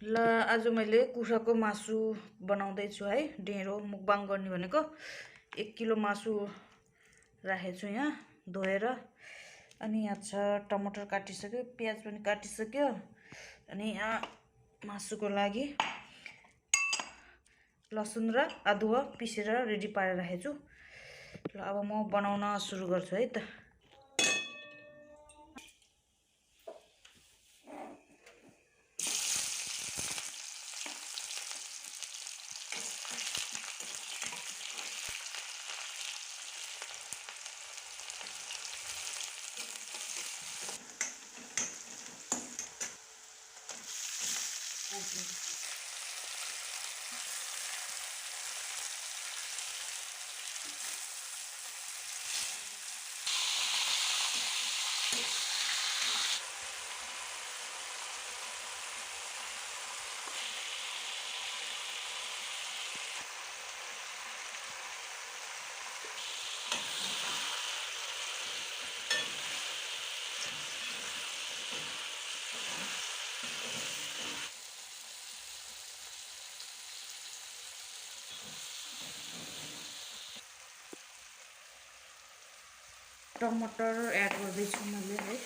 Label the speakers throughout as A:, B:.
A: ल आज मैले कुखुराको मासु बनाउँदैछु है। ढेँडो मुकबाङ गर्ने भनेको 1 किलो मासु राखेको छु यहाँ धोएर। अनि यहाँ छ टमाटर काटिसक्यो, प्याज पनि काटिसक्यो। अनि यहाँ मासुको लागि लसुन र अदुवा पिसेर रेडी पारेर राखेको छु। ल अब म बनाउन सुरु गर्छु है त। टमाटर एड गर्दैछु मैले है।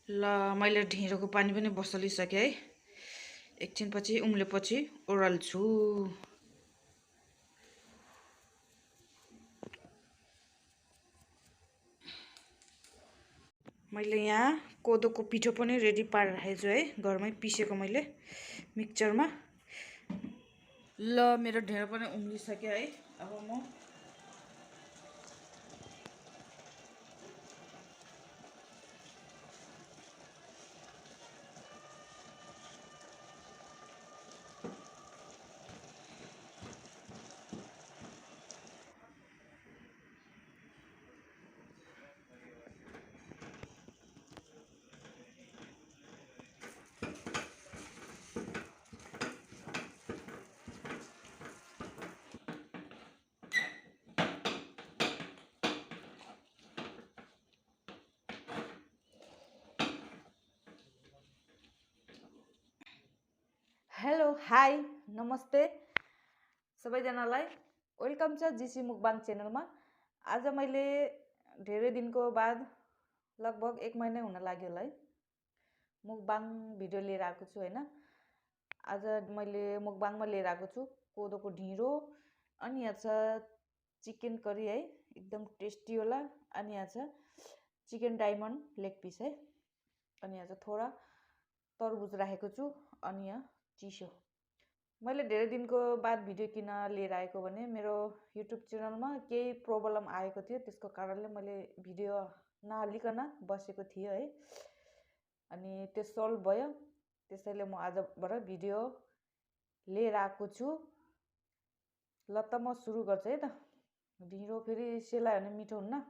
A: ल मैले ढिँडोको पानी पनि बसालिसकेँ है। एकछिनपछि उम्लेपछि ओराल्छु। मैले यहाँ कोदोको पिठो पनि रेडी पारेर राखेको छु है, घरमै पिसेको मैले मिक्सचरमा। ल मेरो ढेँडो पनि उम्लिसक्यो है। अब म हेलो हाई नमस्ते सबैजनालाई, वेलकम छ जिसी मुकबाङ च्यानलमा। आज मैले धेरै दिनको बाद लगभग 1 महिना हुन लाग्यो होला है मुकबाङ भिडियो लिएर आएको छु हैन। आज मैले मुकबाङमा लिएर आएको छु कोदोको ढिँडो, अनि यहाँ छ चिकन करी है, एकदम टेस्टी होला। अनि यहाँ छ चिकन डायमन्ड लेग पिस है। अनि यहाँ चाहिँ थोडा तरबुज राखेको छु। अनि यहाँ चिसो। मैले धेरै दिनको बाद भिडियो किन लिएर आएको भने मेरो युट्युब च्यानलमा केही प्रब्लम आएको थियो, त्यसको कारणले मैले भिडियो नहालिकन बसेको थिएँ है। अनि त्यो सल्भ भयो, त्यसैले म आजबाट भिडियो लिएर आएको छु। ल त म सुरु गर्छु है त। ढिँडो फेरि सेलायो भने मिठो हुन्न।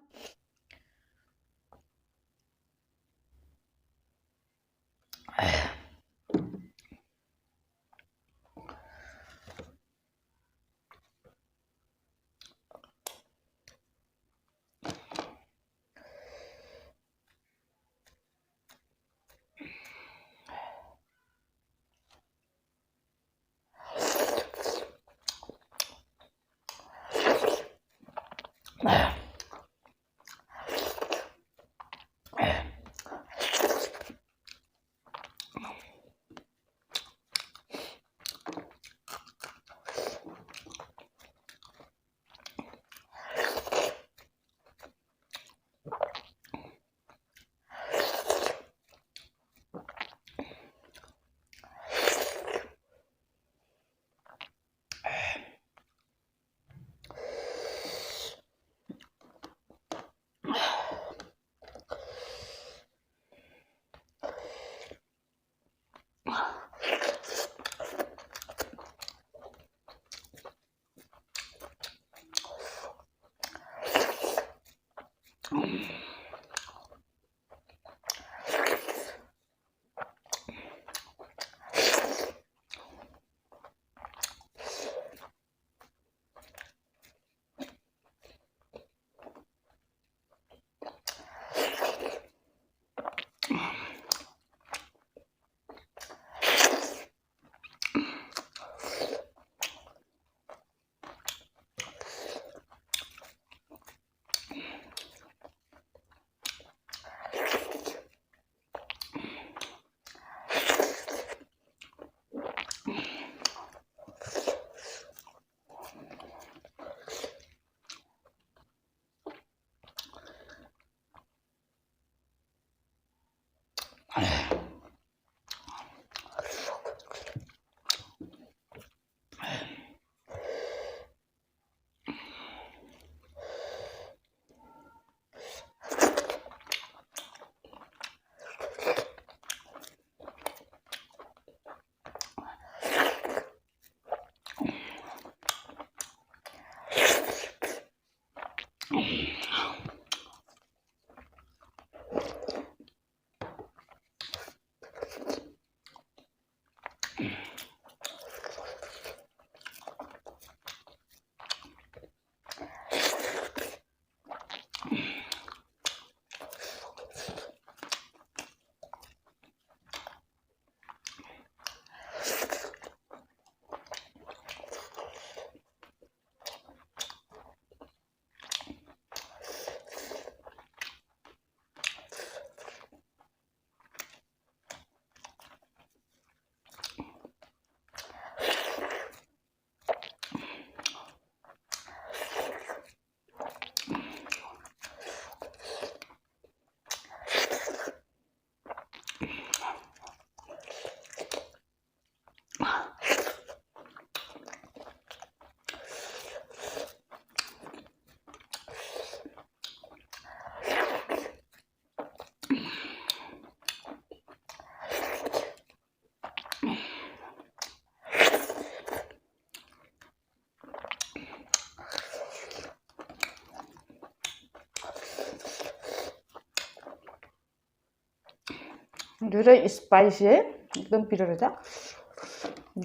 A: धेरै स्पाइसी है, एकदम पिरो रहेछ,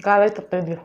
A: गालै तताइदियो।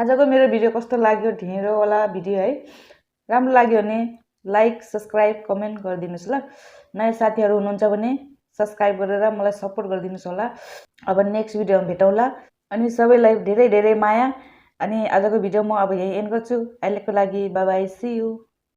A: आजको मेरो भिडियो कस्तो लाग्यो, ढिँडोवाला भिडियो है, राम्रो लाग्यो भने लाइक सब्सक्राइब कमेन्ट गरिदिनुहोस् ल। नयाँ साथीहरू हुनुहुन्छ भने सब्सक्राइब गरेर मलाई सपोर्ट गरिदिनुहोस् होला। अब नेक्स्ट भिडियोमा भेटौँला। अनि सबैलाई धेरै धेरै माया। अनि आजको भिडियो म अब यही एन्ड गर्छु। अहिलेको लागि बाई बाई, सी यू।